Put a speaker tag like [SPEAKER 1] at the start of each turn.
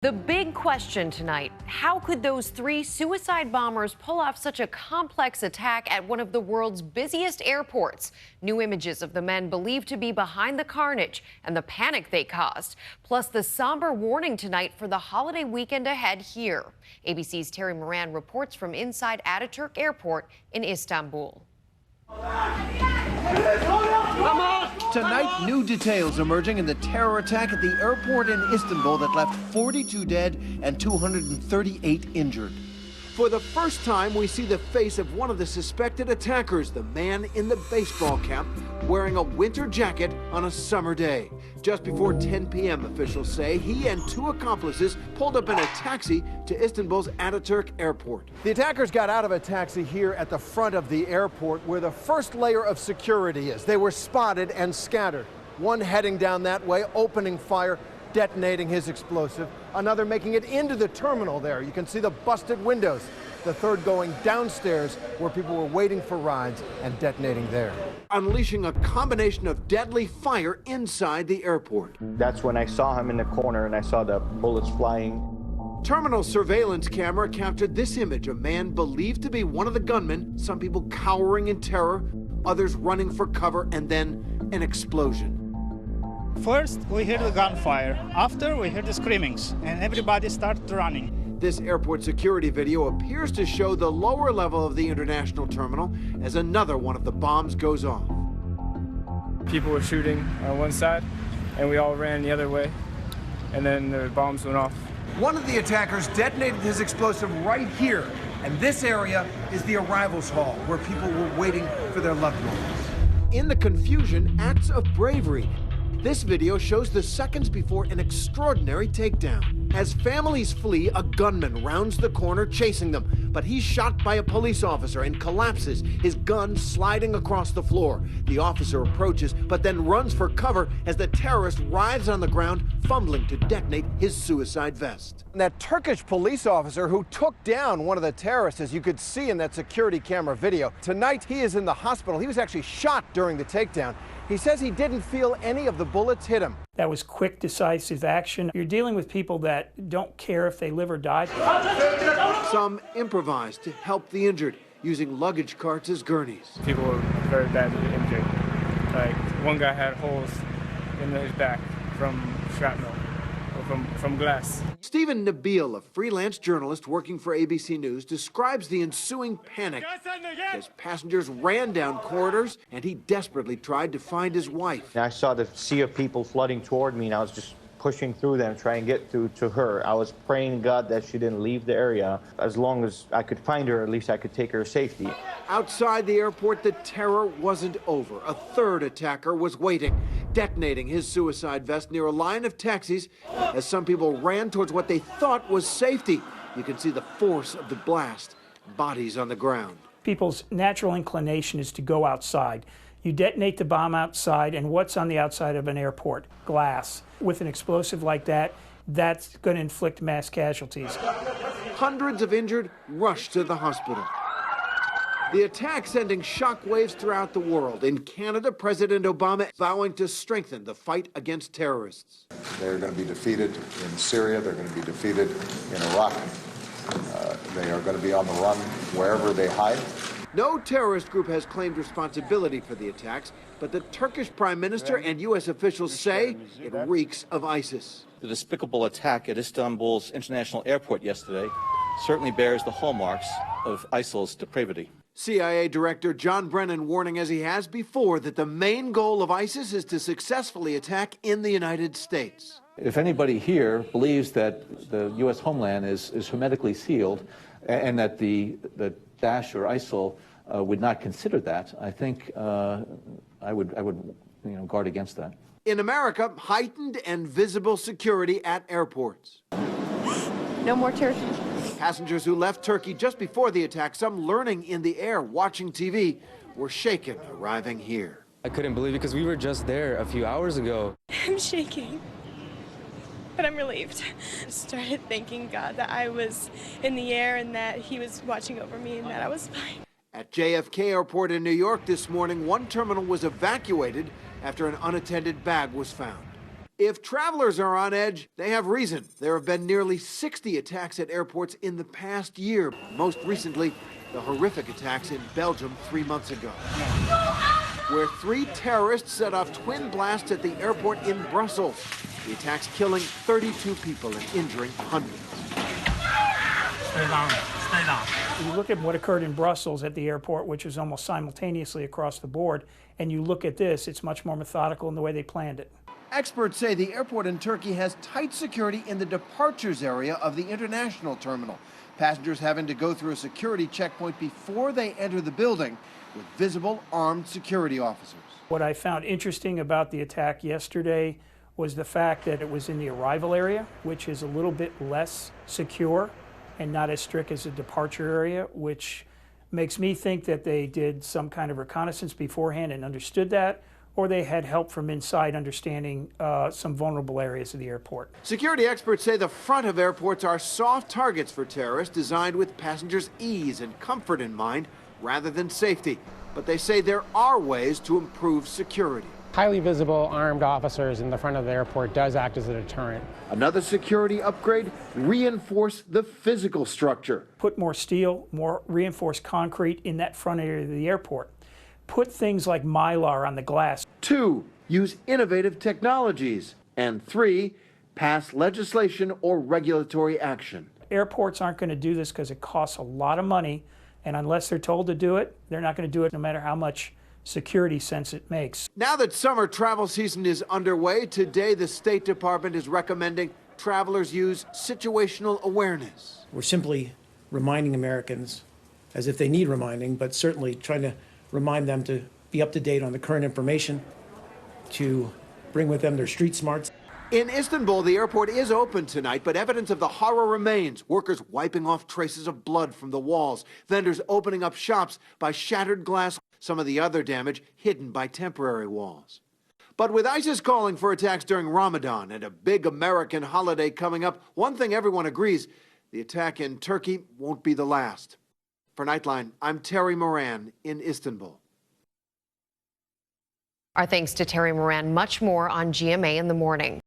[SPEAKER 1] The big question tonight, how could those three suicide bombers pull off such a complex attack at one of the world's busiest airports? New images of the men believed to be behind the carnage and the panic they caused, plus the somber warning tonight for the holiday weekend ahead here. ABC's Terry Moran reports from inside Ataturk Airport in Istanbul.
[SPEAKER 2] Tonight, new details emerging in the terror attack at the airport in Istanbul that left 42 dead and 238 injured. For the first time, we see the face of one of the suspected attackers, the man in the baseball cap, wearing a winter jacket on a summer day. Just before 10 p.m., officials say, he and two accomplices pulled up in a taxi to Istanbul's Ataturk Airport. The attackers got out of a taxi here at the front of the airport where the first layer of security is. They were spotted and scattered. One heading down that way, opening fire, detonating his explosive. Another making it into the terminal there. You can see the busted windows. The third going downstairs where people were waiting for rides and detonating there. Unleashing a combination of deadly fire inside the airport.
[SPEAKER 3] That's when I saw him in the corner and I saw the bullets flying.
[SPEAKER 2] Terminal surveillance camera captured this image, a man believed to be one of the gunmen, some people cowering in terror, others running for cover, and then an explosion.
[SPEAKER 4] First, we hear the gunfire. After, we hear the screamings, and everybody started running.
[SPEAKER 2] This airport security video appears to show the lower level of the international terminal as another one of the bombs goes off.
[SPEAKER 5] People were shooting on one side, and we all ran the other way, and then the bombs went off.
[SPEAKER 2] One of the attackers detonated his explosive right here, and this area is the arrivals hall, where people were waiting for their loved ones. In the confusion, acts of bravery. This video shows the seconds before an extraordinary takedown. As families flee, a gunman rounds the corner chasing them, but he's shot by a police officer and collapses, his gun sliding across the floor. The officer approaches, but then runs for cover as the terrorist writhes on the ground, fumbling to detonate his suicide vest. That Turkish police officer who took down one of the terrorists, as you could see in that security camera video, tonight he is in the hospital. He was actually shot during the takedown. He says he didn't feel any of the bullets hit him.
[SPEAKER 6] That was quick, decisive action. You're dealing with people that don't care if they live or die.
[SPEAKER 2] Some improvised to help the injured, using luggage carts as gurneys.
[SPEAKER 5] People were very badly injured. Like, one guy had holes in his back from shrapnel, or from glass.
[SPEAKER 2] Stephen Nabil, a freelance journalist working for ABC News, describes the ensuing panic as passengers ran down corridors and he desperately tried to find his wife.
[SPEAKER 3] And I saw the sea of people flooding toward me and I was just pushing through them, trying to get through to her. I was praying to God that she didn't leave the area. As long as I could find her, at least I could take her to safety.
[SPEAKER 2] Outside the airport, the terror wasn't over. A third attacker was waiting, detonating his suicide vest near a line of taxis as some people ran towards what they thought was safety. You can see the force of the blast, bodies on the ground.
[SPEAKER 6] People's natural inclination is to go outside. You detonate the bomb outside, and what's on the outside of an airport? Glass. With an explosive like that, that's going to inflict mass casualties.
[SPEAKER 2] Hundreds of injured rushed to the hospital. The attack sending shockwaves throughout the world. In Canada, President Obama vowing to strengthen the fight against terrorists.
[SPEAKER 7] They're going to be defeated in Syria. They're going to be defeated in Iraq. They are going to be on the run wherever they hide.
[SPEAKER 2] No terrorist group has claimed responsibility for the attacks, but the Turkish prime minister and U.S. officials say it reeks of ISIS.
[SPEAKER 8] The despicable attack at Istanbul's International Airport yesterday certainly bears the hallmarks of ISIL's depravity.
[SPEAKER 2] CIA Director John Brennan warning, as he has before, that the main goal of ISIS is to successfully attack in the United States.
[SPEAKER 8] If anybody here believes that the U.S. homeland is hermetically sealed and that the Daesh or ISIL would not consider that, I think I would guard against that.
[SPEAKER 2] In America, heightened and visible security at airports.
[SPEAKER 1] No more terrorists.
[SPEAKER 2] Passengers who left Turkey just before the attack, some learning in the air, watching TV, were shaken arriving here.
[SPEAKER 9] I couldn't believe it because we were just there a few hours ago.
[SPEAKER 10] I'm shaking, but I'm relieved. I started thanking God that I was in the air and that he was watching over me and that I was fine.
[SPEAKER 2] At JFK Airport in New York this morning, one terminal was evacuated after an unattended bag was found. If travelers are on edge, they have reason. There have been nearly 60 attacks at airports in the past year. Most recently, the horrific attacks in Belgium 3 months ago, where 3 terrorists set off twin blasts at the airport in Brussels. The attacks killing 32 people and injuring hundreds.
[SPEAKER 6] Stay down. Stay down. You look at what occurred in Brussels at the airport, which was almost simultaneously across the board, and you look at this, it's much more methodical in the way they planned it.
[SPEAKER 2] Experts say the airport in Turkey has tight security in the departures area of the international terminal. Passengers having to go through a security checkpoint before they enter the building with visible armed security officers.
[SPEAKER 6] What I found interesting about the attack yesterday was the fact that it was in the arrival area, which is a little bit less secure and not as strict as the departure area, which makes me think that they did some kind of reconnaissance beforehand and understood that, or they had help from inside understanding some vulnerable areas of the airport.
[SPEAKER 2] Security experts say the front of airports are soft targets for terrorists, designed with passengers' ease and comfort in mind rather than safety. But they say there are ways to improve security.
[SPEAKER 11] Highly visible armed officers in the front of the airport does act as a deterrent.
[SPEAKER 2] Another security upgrade, reinforce the physical structure.
[SPEAKER 6] Put more steel, more reinforced concrete in that front area of the airport. Put things like Mylar on the glass.
[SPEAKER 2] 2, use innovative technologies. And 3, pass legislation or regulatory action.
[SPEAKER 6] Airports aren't going to do this because it costs a lot of money, and unless they're told to do it, they're not going to do it no matter how much security sense it makes.
[SPEAKER 2] Now that summer travel season is underway, today the State Department is recommending travelers use situational awareness.
[SPEAKER 12] We're simply reminding Americans, as if they need reminding, but certainly trying to remind them to be up to date on the current information, to bring with them their street smarts.
[SPEAKER 2] In Istanbul, the airport is open tonight, but evidence of the horror remains. Workers wiping off traces of blood from the walls, vendors opening up shops by shattered glass, some of the other damage hidden by temporary walls. But with ISIS calling for attacks during Ramadan and a big American holiday coming up, one thing everyone agrees, the attack in Turkey won't be the last. For Nightline, I'm Terry Moran in Istanbul.
[SPEAKER 1] Our thanks to Terry Moran. Much more on GMA in the morning.